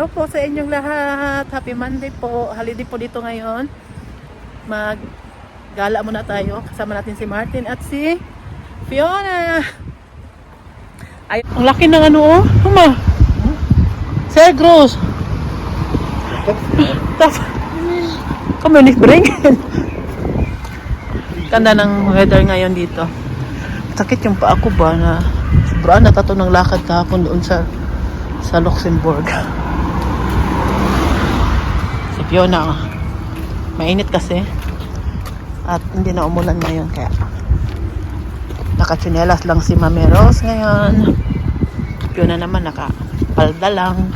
araw po sa inyong lahat. Happy Monday po. Holiday po dito ngayon. Maggala muna tayo. Kasama natin si Martin at si Fiona. Ay, ang laki ng ano oh. Huma. Segros. Come on, bring. Ganda ng weather ngayon dito. Sakit yung paa ko ba na sobrang natato ng lakad kahapon doon sa Luxembourg. Si Fiona, mainit kasi at hindi na umulan ngayon kaya nakatsinelas lang si Mami Rose ngayon. Fiona naman nakapalda lang.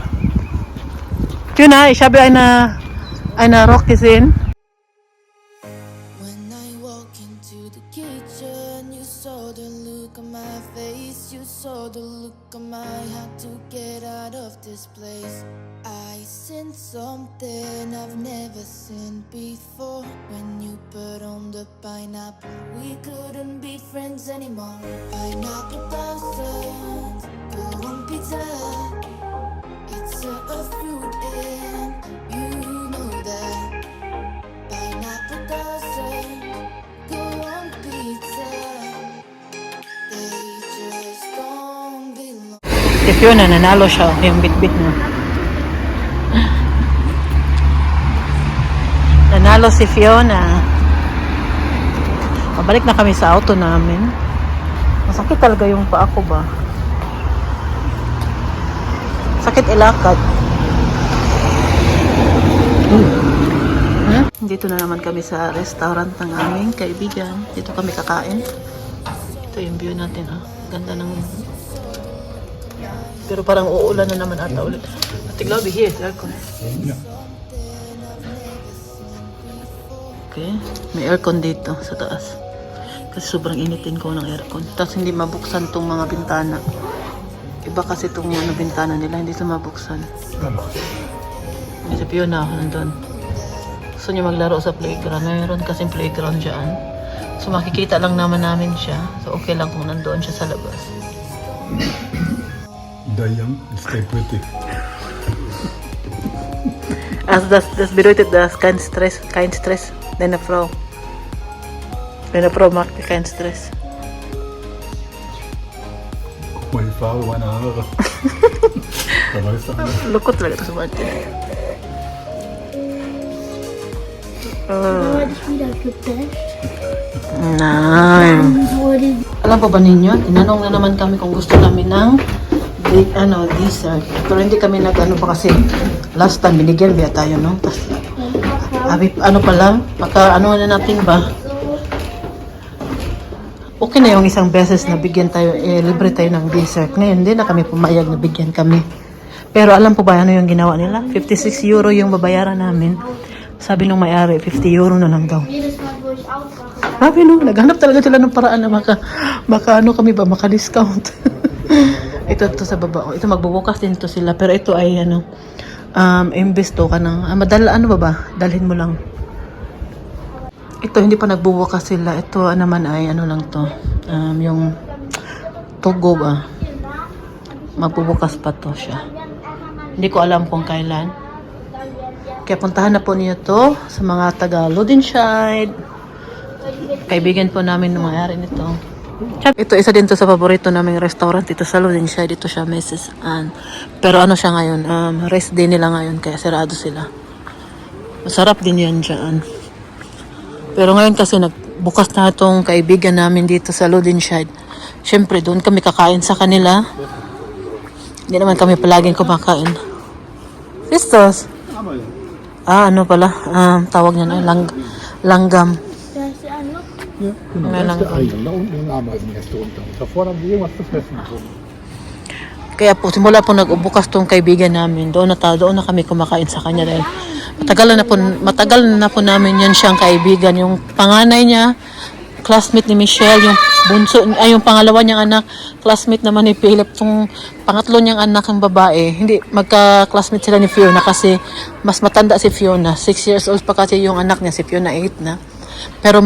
Fiona, sabi ay na rock kisin. When I walk into the kitchen, you saw the look on my face, you saw the look on my heart to get out of this place. I sensed something I've never seen before. When you put on the pineapple, we couldn't be friends anymore. Pineapple thousands, go on pizza. It's a fruit and you know that. Pineapple thousands, go on pizza. They just don't belong. Si Fiona, nanalo siya yung bit-bit niya. Nanalo si Fiona. Pabalik na kami sa auto namin. Masakit talaga yung paa ko ba? Sakit ilakad. Dito na naman kami sa restaurant ng aming kaibigan. Dito kami kakain. Ito yung view natin. Ganda ng... Pero parang uulan na naman ata ulit. Tiglaw, bihis. Aircon. Okay. May aircon dito sa taas. Kasi sobrang initin ko ng aircon. Tapos hindi mabuksan tong mga bintana. Iba kasi itong bintana nila. Hindi ito mabuksan. May sa Fiona, nandun. Gusto niya maglaro sa playground. Mayroon kasing playground dyan. So makikita lang naman namin siya. So okay lang kung nandoon siya sa labas. Dayang, stay pretty. Das bedeutet das kein Stress, deine Frau. Deine Frau macht keinen Stress. Meine Farbe, meine Haare. Da weißt du alles. Lukot talaga ito sa Martin. Wurde ich wieder gebasht. Nein. Wurde Alam pa ba ninyo? Tinanong na naman kami kung gusto namin ng dessert. Pero hindi kami nag-ano pa kasi last time binigyan biya tayo, no? Tapos, ano pa lang, ano na natin ba? Okay na yung isang beses na bigyan tayo, libre tayo ng dessert. Ngayon, hindi na kami pumayag na bigyan kami. Pero alam po ba ano yung ginawa nila? 56 euro yung babayaran namin. Sabi nung may-ari, 50 euro na lang daw. jedes Mal, wo ich aufwache. Sabi no, naghanap talaga sila ng paraan na maka-discount. Ito sa baba. Ito magbubukas din to sila. Pero ito ay imbes to ka ng, dalhin mo lang. Ito, hindi pa nagbubukas sila. Ito naman ay lang to. Yung Togo ba? Magbubukas pa to siya. Hindi ko alam kung kailan. Kaya puntahan na po niyo to sa mga taga Lodenscheid. Kaibigan po namin ng mga ari nito. Ito, isa din to sa paborito naming restaurant dito sa Lodenscheid. Dito siya, Mrs. Ann. Pero ano siya ngayon? Rest day nila ngayon, kaya sarado sila. Masarap din yan dyan. Pero ngayon kasi nagbukas na itong kaibigan namin dito sa Lodenscheid. Siyempre, doon kami kakain sa kanila. Hindi naman kami palaging kumakain. Sisters? Ano pala? Tawag niya na, langgam. Da ist ja ein Loch. Ja, genau. Mehr Da ist der Langgam. Eingang. Da unten in Ameisenäste unter. Davor haben wir irgendwas zu fressen gefunden. Kaya po, simula po nag-ubukas tong kaibigan namin. Doon na kami kumakain sa kanya dahil matagal na po namin yan siyang kaibigan. Yung panganay niya, classmate ni Michelle, yung bunso, yung pangalawa niyang anak, classmate naman ni Philip. Yung pangatlo niyang anak ng babae, hindi, magka-classmate sila ni Fiona kasi mas matanda si Fiona. 6 years old pa kasi yung anak niya, si Fiona 8 na. Pero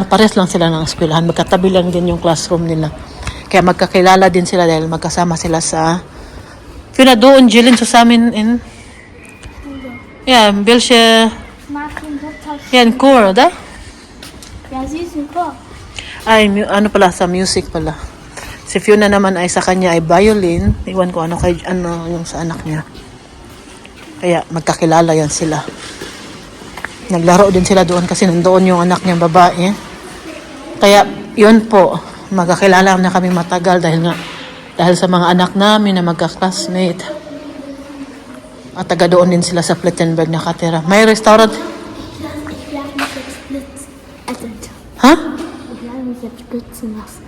pares lang sila ng eskwelahan, magkatabi lang din yung classroom nila. Kaya magkakilala din sila dahil magkasama sila sa Fiona doon, Jillian, sa amin in Ja, welche... Martin Luther. Yan, core, da? Ja, sie ist ein Chor. Ay, ano pala, sa music pala. Si Fiona naman ay sa kanya ay violin. Iwan ko ano yung sa anak niya. Kaya magkakilala yan sila. Naglaro din sila doon kasi nandoon yung anak niyang babae. Kaya yun po, magkakilala na kami matagal dahil sa mga anak namin na magka-classmate. At taga doon din sila sa Plettenberg nakatira. May restaurant. Wir haben uns jetzt Blitz. Ha? Wir haben uns jetzt blitzen lassen.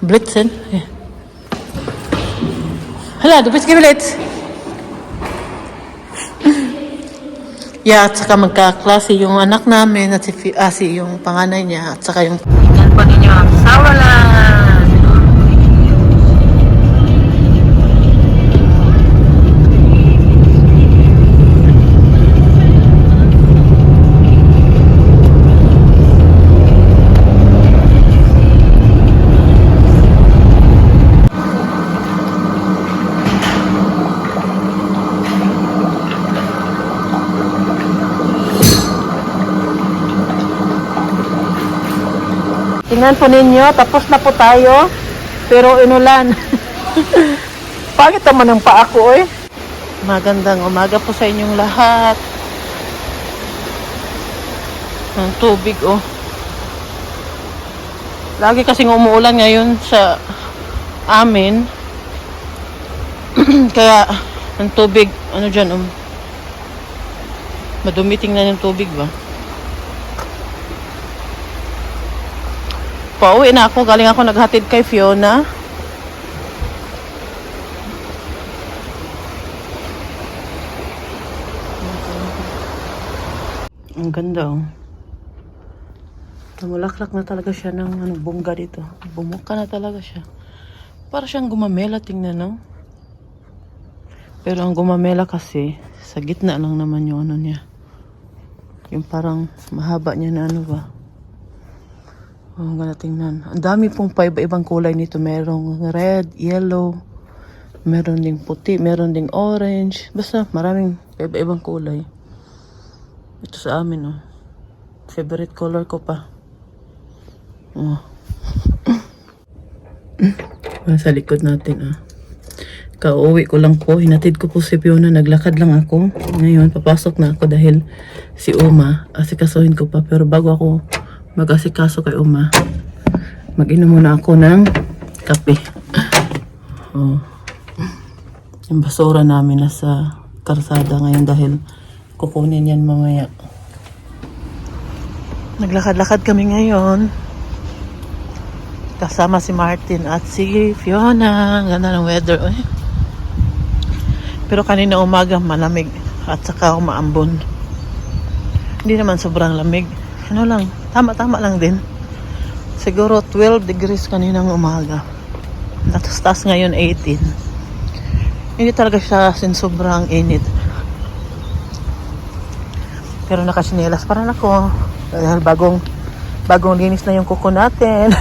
Blitzen? Ja. Hala, du bist geblitzt. Yeah, at saka magkaklase yung anak namin at si yung panganay niya at saka yung... Tingnan po ninyo ang sawalan. Tingnan po ninyo, tapos na po tayo. Pero inulan. Pangit naman ang paa ko eh. Magandang umaga po sa inyong lahat. Ang tubig oh. Lagi kasing umuulan ngayon sa amin. Kaya ang tubig, ano dyan madumiting na yung tubig ba? Pauwi na ako. Galing ako naghatid kay Fiona. Ang ganda oh. Tumulaklak na talaga siya ng bongga dito. Bumuka na talaga siya. Para siyang gumamela, tingnan no? Pero ang gumamela kasi, sa gitna lang naman yung ano niya. Yung parang mahaba niya na ano ba. Ang ganda tingnan. Ang dami pong iba-ibang kulay nito. Merong red, yellow, meron ding puti, meron ding orange. Basta maraming iba-ibang kulay. Ito sa amin, oh. Favorite color ko pa. Oh. Sa likod natin, ah. Kauwi ko lang po. Hinatid ko po si Fiona. Naglakad lang ako. Ngayon, papasok na ako dahil si Uma, asikasuhin ko pa. Pero bago ako mag-asikaso kay Uma, mag-inom muna ako ng kape. Oh. Yung basura namin nasa karsada ngayon dahil kukunin yan mamaya. Naglakad-lakad kami ngayon. Kasama si Martin at si Fiona. Ganda ng weather. Eh. Pero kanina umaga malamig at saka umaambon. Hindi naman sobrang lamig. Ano lang, tama-tama lang din. Siguro 12 degrees kaninang umaga. Taas ngayon 18. Hindi talaga siya sobrang init. Pero nakasinelas pa rin ako. Dahil bagong linis na yung kuko natin.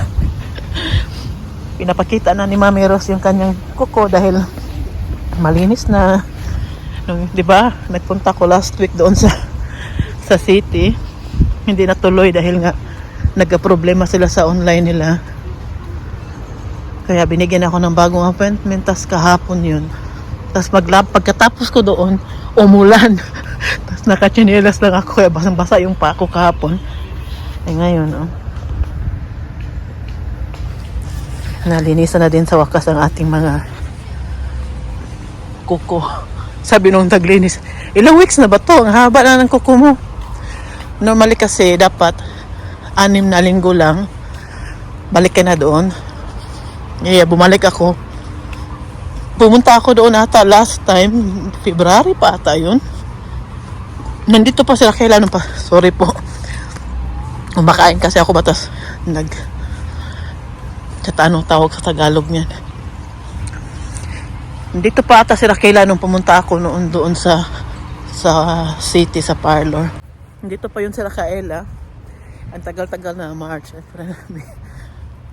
Pinapakita na ni Mami Rose yung kanyang kuko dahil malinis na. Di ba? Nagpunta ko last week doon sa city. Hindi natuloy dahil nga nagka-problema sila sa online nila. Kaya binigyan ako ng bagong appointment. Tas kahapon yun. Tas pagkatapos ko doon, umulan. Tas nakachinelas lang ako. Kaya basang-basa yung pako kahapon. Eh ngayon, oh. Nalinisan na din sa wakas ang ating mga kuko. Sabi nung naglinis, ilang weeks na ba to? Ang haba na ng kuko mo. Normally kasi dapat 6 na linggo lang balik ka na doon. Kaya bumalik ako. Pumunta ako doon ata last time, February pa ata yun. Nandito pa sila kailan pa. Sorry po. Kumakain kasi ako batas anong tawag sa Tagalog niyan. Dito pa ata sila kailan nung pumunta ako noon doon sa city, sa parlor. Dito pa yun sila Kaela. Ang tagal-tagal na March.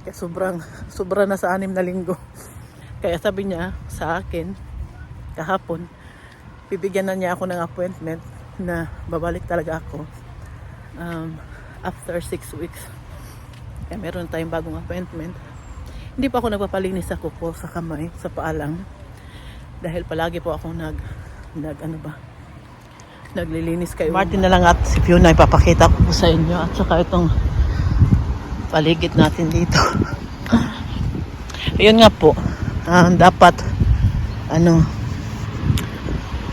Kaya sobra na sa 6 na linggo. Kaya sabi niya sa akin, kahapon, bibigyan na niya ako ng appointment na babalik talaga ako after 6 weeks. Kaya meron tayong bagong appointment. Hindi pa ako nagpapalinis sa kuko, sa kamay, sa paa lang. Dahil palagi po ako naglilinis kayo. Martin na lang at si Fiona ipapakita ko po sa inyo. At saka itong paligid natin dito. Ayun nga po. Dapat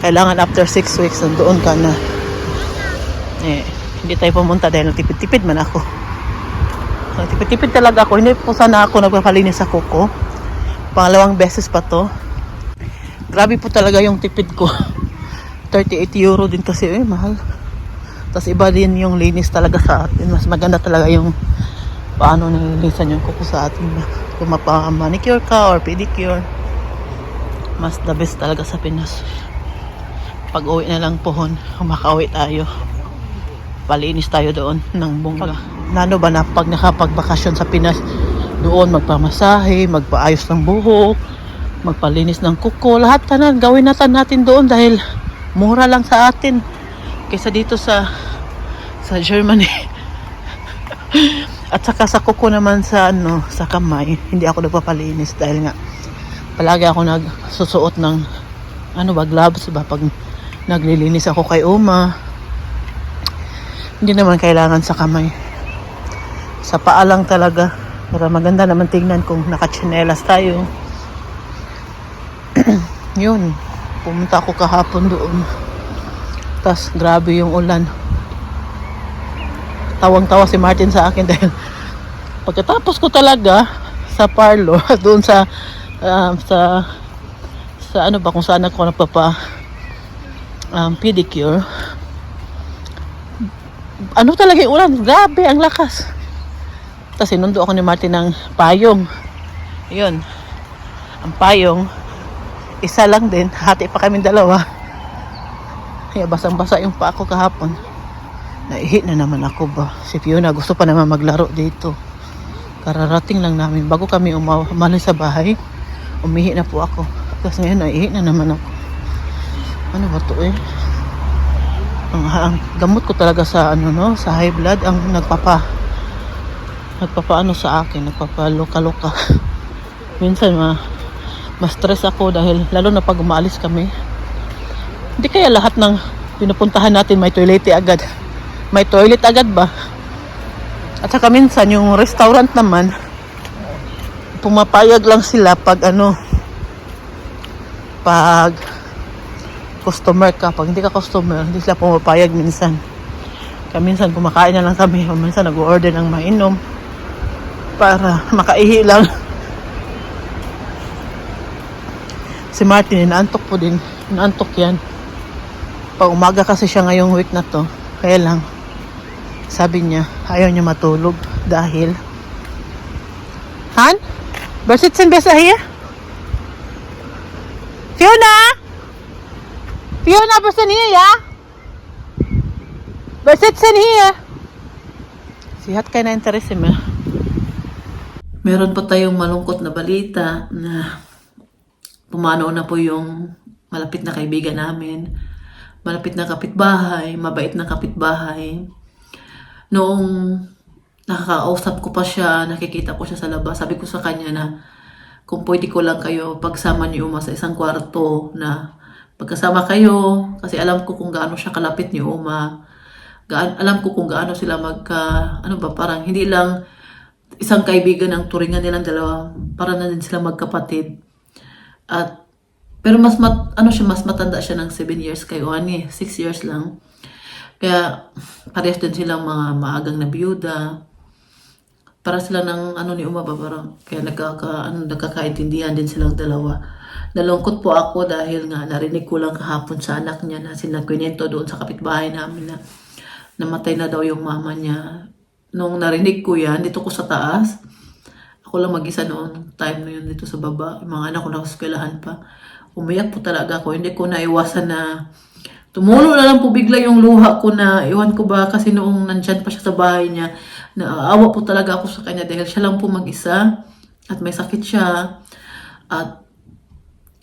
kailangan after 6 weeks doon ka na. Hindi tayo pumunta dahil nagtipid-tipid man ako. Nagtipid-tipid talaga ako. Hindi po sana ako nagpapalinis sa kuko. Pangalawang beses pa to. Grabe po talaga yung tipid ko. 38 euro din kasi mahal. Tapos iba din yung linis talaga sa atin. Mas maganda talaga yung paano nilinisan yung kuko sa atin. Kung mapa-manicure ka or pedicure, mas the best talaga sa Pinas. Pag uwi na lang pohon, makauwi tayo. Palinis tayo doon ng bungga. Nano ba na pag nakapagbakasyon sa Pinas, doon magpamasahe, magpaayos ng buhok, magpalinis ng kuko, lahat tanan gawin natin doon dahil mura lang sa atin kaysa dito sa Germany. At saka sa kuko naman sa kamay, hindi ako nagpapalinis dahil nga palagi ako nagsusuot ng gloves ba pag naglilinis ako kay Uma. Hindi naman kailangan sa kamay. Sa paa lang talaga. Pero maganda naman tingnan kung nakatsinelas tayo. Yun. Pumunta ako kahapon doon. Tas grabe yung ulan. Tawang-tawa si Martin sa akin dahil pagkatapos ko talaga sa parlor doon sa kung saan ako pedicure. Talaga yung ulan, grabe ang lakas. Tapos sinundo ako ni Martin ng payong. Yun. Ang payong isa lang din, hati pa kami dalawa. Kaya basang-basa yung pa ako kahapon. Naihi na naman ako ba. Si Fiona gusto pa naman maglaro dito. Kararating lang namin. Bago kami umalis sa bahay, umihi na po ako. Tapos ngayon naihi na naman ako. Ano ba to ang gamot ko talaga sa sa high blood ang nagpapaano sa akin, nagpapaloka-loka. Minsan ma-stress ako dahil lalo na pag umaalis kami. Hindi kaya lahat ng pinupuntahan natin may toilet agad. May toilet agad ba? At saka minsan yung restaurant naman pumapayag lang sila pag pag customer ka. Pag hindi ka customer, hindi sila pumapayag minsan. Kaya minsan kumakain na lang kami o minsan nag-order ng mainom para makaihi lang. Si Martin, inaantok po din. Inaantok yan. Pag umaga kasi siya ngayong week na to. Kaya lang, sabi niya, ayaw niya matulog dahil Han? Bersitsen besa hier? Fiona? Fiona, bersitsen hier, ja? Bersitsen hier. Sihat kayo na interesse mo. Meron pa tayong malungkot na balita na pumanaw na po yung malapit na kaibigan namin. Malapit na kapitbahay, mabait na kapitbahay. Noong nakakausap ko pa siya, nakikita ko siya sa labas, sabi ko sa kanya na kung pwede ko lang kayo pagsama niyo Uma sa isang kwarto na pagkasama kayo, kasi alam ko kung gaano siya kalapit ni Uma. Alam ko kung gaano sila parang hindi lang isang kaibigan ang turingan nilang dalawa, para na din sila magkapatid. Pero mas matanda siya ng 7 years kay Oani, 6 years lang. Kaya parehas din silang mga maagang na biyuda. Para sila ng ni Uma ba, parang kaya nagkakaintindihan din silang dalawa. Nalungkot po ako dahil nga narinig ko lang kahapon sa anak niya na sinakwento doon sa kapitbahay namin na namatay na daw yung mama niya. Nung narinig ko yan, dito ko sa taas, ako lang mag-isa noon, time na yun dito sa baba, yung mga anak ko nakaskwelahan pa. Umiyak po talaga ako, hindi ko naiwasan na tumulo na lang po bigla yung luha ko na, iwan ko ba, kasi noong nandyan pa siya sa bahay niya, naawa po talaga ako sa kanya dahil siya lang po mag-isa at may sakit siya. At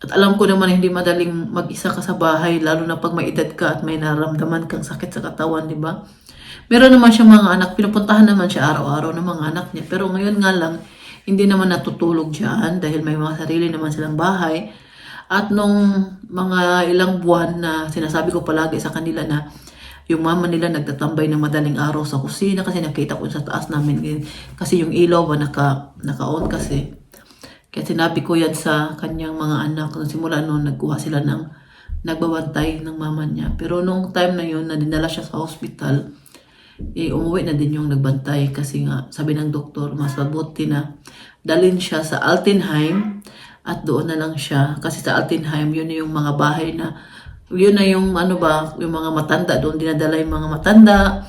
At alam ko naman hindi madaling mag-isa ka sa bahay, lalo na pag may edad ka at may nararamdaman kang sakit sa katawan, di ba? Meron naman siya mga anak, pinupuntahan naman siya araw-araw ng mga anak niya. Pero ngayon nga lang, hindi naman natutulog dyan dahil may mga sarili naman silang bahay. At nung mga ilang buwan na sinasabi ko palagi sa kanila na yung mama nila nagtatambay ng madaling araw sa kusina kasi nakita ko sa taas namin kasi yung ilaw ba naka-on kasi. Kaya sinabi ko yan sa kanyang mga anak. Nung simula noon, nagkuha sila ng nagbabantay ng mama niya. Pero nung time na yun, na dinala siya sa hospital, umuwi na din yung nagbantay. Kasi nga, sabi ng doktor, mas mabuti na dalhin siya sa Altenheim at doon na lang siya. Kasi sa Altenheim, yun na yung mga bahay na, yun na yung yung mga matanda. Doon dinadala yung mga matanda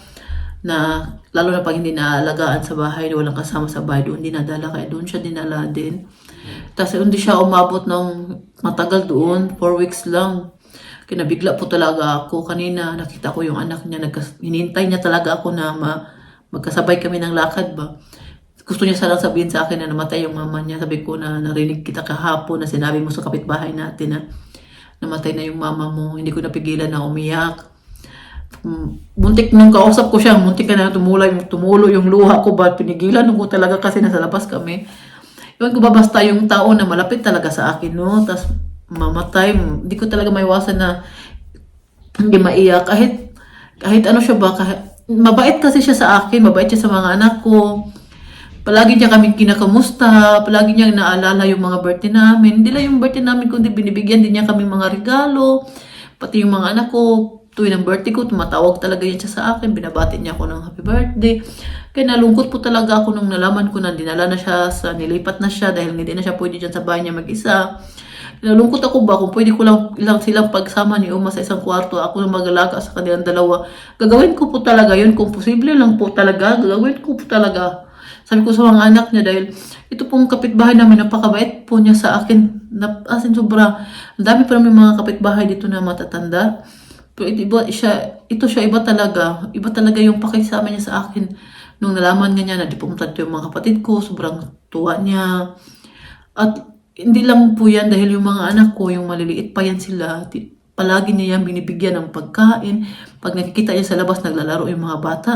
na, lalo na pag hindi naalagaan sa bahay, walang kasama sa bahay, doon dinadala. Kaya doon siya dinala din. Tapos hindi siya umabot ng matagal doon, 4 weeks lang. Kinabigla po talaga ako. Kanina nakita ko yung anak niya, hinintay niya talaga ako na magkasabay kami ng lakad ba. Gusto niya salang sabihin sa akin na namatay yung mama niya. Sabi ko na narinig kita kahapon na sinabi mo sa kapitbahay natin na namatay na yung mama mo. Hindi ko napigilan na umiyak. Muntik nung kausap ko siya, muntik ka na tumulo yung luha ko ba. Pinigilan ko talaga kasi nasa labas kami. Iwan ko ba basta yung tao na malapit talaga sa akin, no? Tapos mamatay, hindi ko talaga maiwasan na hindi maiyak. Kahit ano siya ba, mabait kasi siya sa akin, mabait siya sa mga anak ko. Palagi niya kami kinakamusta, palagi niya naalala yung mga birthday namin. Hindi lang yung birthday namin, kundi binibigyan din niya kami mga regalo. Pati yung mga anak ko, tuwing ng birthday ko, tumatawag talaga yan siya sa akin. Binabati niya ako ng happy birthday. Kaya nalungkot po talaga ako nung nalaman ko na dinala na siya nilipat na siya dahil hindi na siya pwede dyan sa bahay niya mag-isa. Nalungkot ako ba kung pwede ko lang silang pagsama ni Uma sa isang kwarto, ako na mag-alaga sa kanilang dalawa. Gagawin ko po talaga yun. Kung posible lang po talaga, gagawin ko po talaga. Sabi ko sa mga anak niya dahil ito pong kapitbahay namin, napakabait po niya sa akin. As in, sobra. Ang dami pa namin mga kapitbahay dito na matatanda. Pero ito siya iba talaga. Iba talaga yung pakisama niya sa akin. Nung nalaman niya na di pumunta yung mga kapatid ko, sobrang tuwa niya. At hindi lang po yan dahil yung mga anak ko, yung maliliit pa yan sila, palagi niya yan binibigyan ng pagkain. Pag nakikita niya sa labas, naglalaro yung mga bata,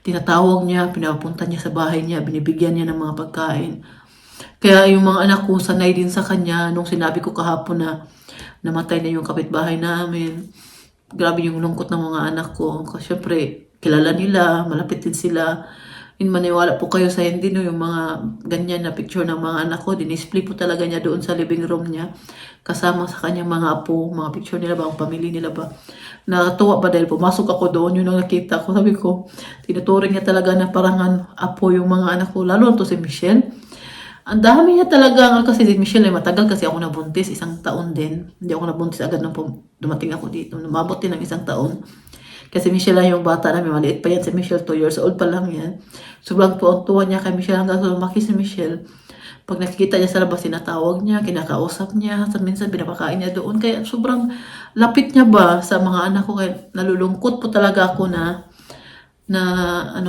tinatawag niya, pinapunta niya sa bahay niya, binibigyan niya ng mga pagkain. Kaya yung mga anak ko, sanay din sa kanya. Nung sinabi ko kahapon na namatay na yung kapitbahay namin, grabe yung lungkot ng mga anak ko. Kasi syempre, kilala nila, malapit din sila. Maniwala po kayo sa hindi, no, yung mga ganyan na picture ng mga anak ko, dinisplay po talaga niya doon sa living room niya. Kasama sa kanyang mga apo, mga picture nila ba, ang pamilya nila ba. Nakatuwa ba dahil pumasok ako doon, yun ang nakita ko. Sabi ko, tinuturing niya talaga na parangan apo yung mga anak ko, lalo to si Michelle. Ang dami niya talaga, kasi si Michelle ay matagal kasi ako nabuntis, 1 taon din. Hindi ako nabuntis agad nung dumating ako dito. Lumabot din ng 1 taon. Kasi Michelle lang yung bata namin, maliit pa yan si Michelle, 2 years old pa lang yan. Sobrang tuwa niya kay Michelle hanggang lumaki si Michelle. Pag nakikita niya sa labas, sinatawag niya, kinakausap niya, minsan pinapakain niya doon. Kaya sobrang lapit niya ba sa mga anak ko. Kaya nalulungkot po talaga ako na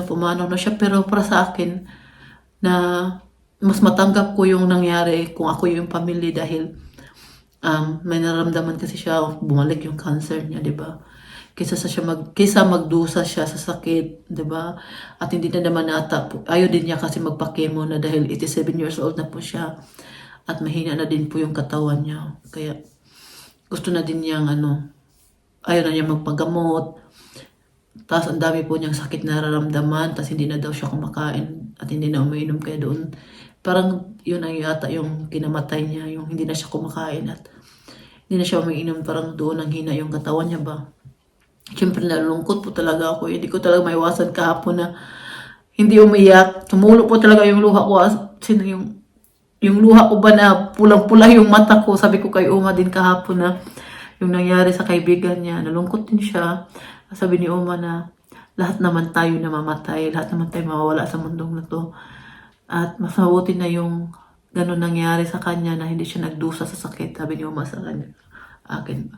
pumanaw na siya. Pero para sa akin, na mas matanggap ko yung nangyari kung ako yung pamilya dahil may nararamdaman kasi siya, bumalik yung cancer niya, di ba? Kaysa magdusa siya sa sakit, 'di ba? At hindi na naman ayaw din niya kasi magpa-chemo na dahil 87 years old na po siya. At mahina na din po yung katawan niya. Kaya gusto na din niyang ayaw na niya magpagamot. Tapos ang dami po niyang sakit na nararamdaman, tapos hindi na daw siya kumakain at hindi na umiinom, kaya doon parang yun ang yata yung kinamatay niya, yung hindi na siya kumakain at hindi na siya umiinom, parang doon ang hina yung katawan niya ba. Siyempre nalulungkot po talaga ako. Hindi ko talaga maiwasan kahapon na hindi umiyak. Tumulo po talaga yung luha ko. Yung luha ko ba na pulang-pula yung mata ko. Sabi ko kay Uma din kahapon na yung nangyari sa kaibigan niya. Nalungkot din siya. Sabi ni Uma na lahat naman tayo na mamatay. Lahat naman tayo mawawala sa mundong na to. At mas mabuti na yung ganun nangyari sa kanya na hindi siya nagdusa sa sakit. Sabi ni Uma sa kanya. Akin.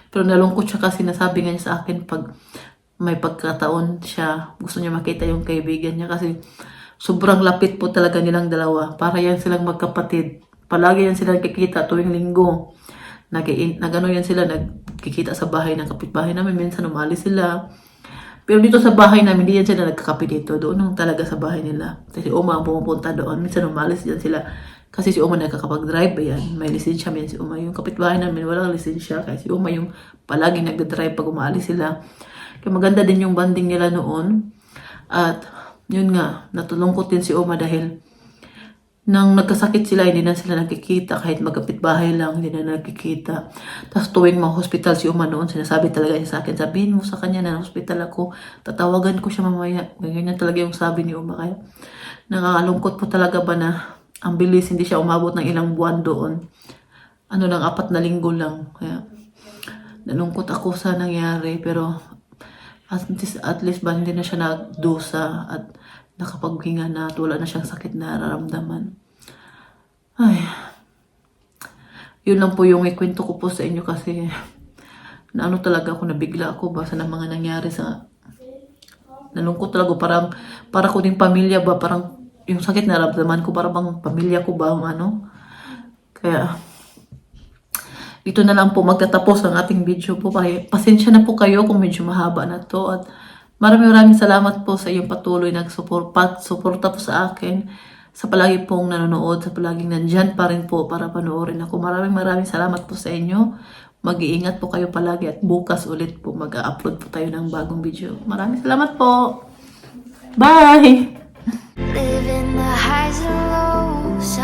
Pero nalungkot siya kasi nasabi nga niya sa akin pag may pagkataon siya, gusto niya makita yung kaibigan niya kasi sobrang lapit po talaga nilang dalawa. Para yan silang magkapatid. Palagi yan silang kikita tuwing linggo. nag-ano yan sila, nagkikita sa bahay ng kapitbahay namin. Minsan umalis sila. Pero dito sa bahay namin, hindi yan sila nagkakape dito. Doon lang talaga sa bahay nila. Kasi si Uma ang pumupunta doon. Minsan umalis yan sila. Kasi si Uma nagkakapag-drive ba yan. May lisensya yan si Uma. Yung kapitbahay namin, walang lisensya. Kasi si Uma yung palagi nagda-drive pag umalis sila. Kaya maganda din yung banding nila noon. At yun nga, natulungkot din si Uma dahil nang nagkasakit sila, hindi na sila nagkikita. Kahit magkapitbahay lang, hindi na nagkikita. Tapos tuwing hospital si Uma noon, sinasabi talaga niya sa akin, sabihin mo sa kanya na hospital ako, tatawagan ko siya mamaya. Ganyan talaga yung sabi ni Uma. Kaya nakakalungkot po talaga ba na ang bilis, hindi siya umabot ng ilang buwan doon. Ano lang, 4 na linggo lang. Kaya nalungkot ako sa nangyari, pero at least ba hindi na siya nagdusa at nakapaghinga na at wala na siyang sakit na nararamdaman. Ay, yun lang po yung ikwento ko po sa inyo kasi naano talaga ako, nabigla ako ba sa mga nangyari sa nalungkot talaga, para ko ding pamilya ba, parang yung sakit na nararamdaman ko, para bang pamilya ko ba ang ano. Kaya dito na lang po magtatapos ang ating video po. Pasensya na po kayo kung medyo mahaba na to at maraming salamat po sa iyong patuloy na suporta po sa akin, sa palagi pong nanonood, sa palaging nandyan pa rin po para panoorin ako. Maraming salamat po sa inyo. Mag-iingat po kayo palagi at bukas ulit po mag-upload po tayo ng bagong video. Maraming salamat po. Bye! Living the highs and lows.